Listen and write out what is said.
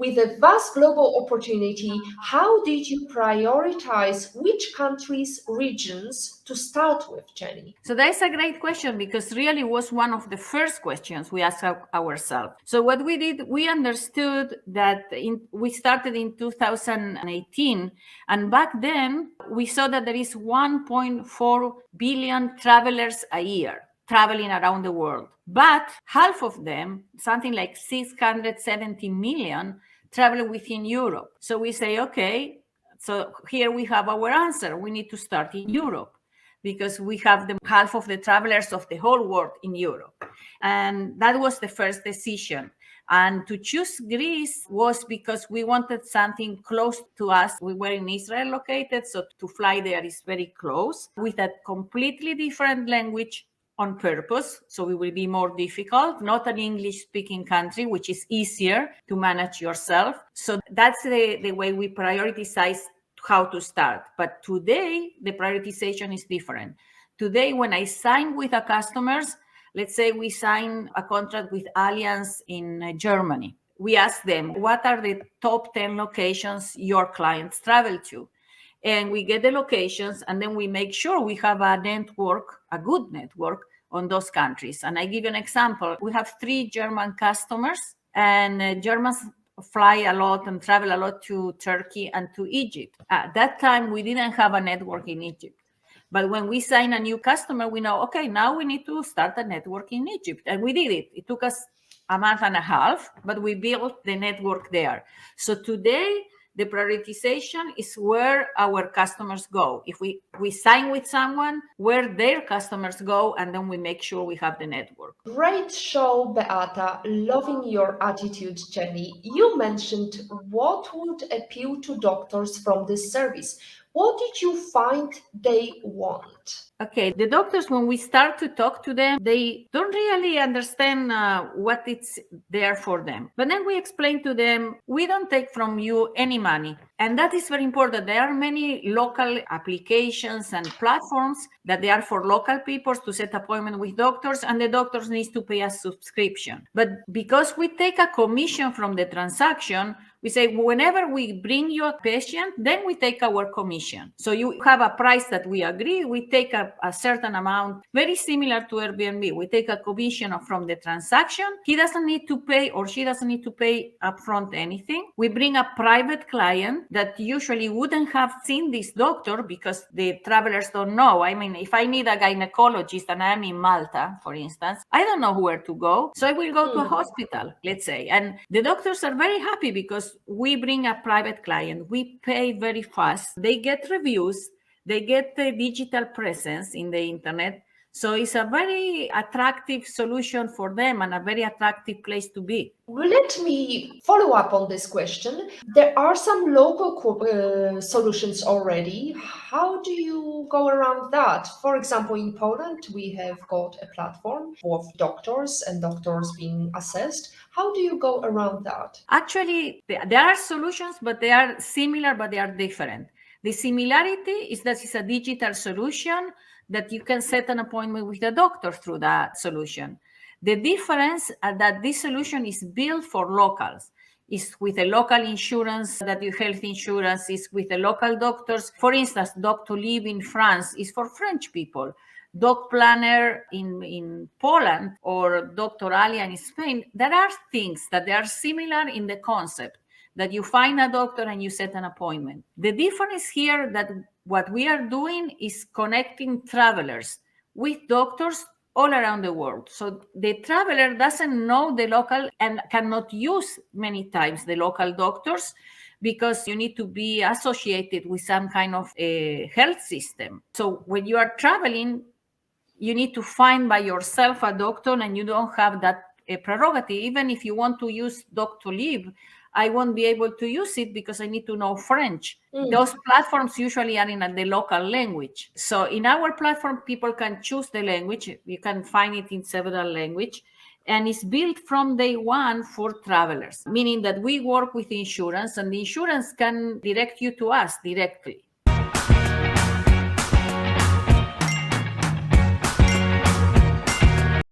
With a vast global opportunity, how did you prioritize which countries, regions to start with, Jenny? So that's a great question because really was one of the first questions we asked ourselves. So what we did, we understood that we started in 2018, and back then we saw that there is 1.4 billion travelers a year traveling around the world. But half of them, something like 670 million, travel within Europe. So we say, okay, so here we have our answer. We need to start in Europe because we have the half of the travelers of the whole world in Europe. And that was the first decision. And to choose Greece was because we wanted something close to us. We were in Israel located, so to fly there is very close, with a completely different language on purpose, so it will be more difficult, not an English-speaking country, which is easier to manage yourself. So that's the way we prioritize how to start. But today, the prioritization is different. Today, when I sign with a customers, let's say we sign a contract with Allianz in Germany. We ask them, what are the top 10 locations your clients travel to? And we get the locations, and then we make sure we have a network, a good network on those countries. And I give you an example. We have 3 German customers, and Germans fly a lot and travel a lot to Turkey and to Egypt. At that time, we didn't have a network in Egypt. But when we sign a new customer, we know, okay, now we need to start a network in Egypt. And we did it. It took us a month and a half, but we built the network there. So today, the prioritization is where our customers go. If we sign with someone, where their customers go, and then we make sure we have the network. Great show, Beata. Loving your attitude, Jenny. You mentioned what would appeal to doctors from this service. What did you find they want? Okay, the doctors, when we start to talk to them, they don't really understand what it's there for them. But then we explain to them, we don't take from you any money. And that is very important. There are many local applications and platforms that they are for local people to set appointment with doctors, and the doctors need to pay a subscription. But because we take a commission from the transaction, we say, whenever we bring you a patient, then we take our commission. So you have a price that we agree, we take a certain amount, very similar to Airbnb. We take a commission from the transaction. He doesn't need to pay, or she doesn't need to pay upfront anything. We bring a private client that usually wouldn't have seen this doctor because the travelers don't know. I mean, if I need a gynecologist and I'm in Malta, for instance, I don't know where to go. So I will go to a hospital, let's say. And the doctors are very happy because we bring a private client. We pay very fast. They get reviews. They get the digital presence in the internet. So it's a very attractive solution for them and a very attractive place to be. Let me follow up on this question. There are some local solutions already. How do you go around that? For example, in Poland, we have got a platform for doctors and doctors being assessed. How do you go around that? Actually, there are solutions, but they are similar, but they are different. The similarity is that it's a digital solution that you can set an appointment with the doctor through that solution. The difference is that this solution is built for locals. It's with a local insurance, that your health insurance is with the local doctors. For instance, Doctolib in France is for French people. Doc Planner in Poland or Dr. Alia in Spain, there are things that they are similar in the concept, that you find a doctor and you set an appointment. The difference here that what we are doing is connecting travelers with doctors all around the world. So the traveler doesn't know the local and cannot use many times the local doctors because you need to be associated with some kind of a health system. So when you are traveling, you need to find by yourself a doctor and you don't have that prerogative. Even if you want to use Doctolib, I won't be able to use it because I need to know French. Those platforms usually are in the local language. So in our platform, people can choose the language. You can find it in several languages. And it's built from day one for travelers, meaning that we work with insurance and the insurance can direct you to us directly.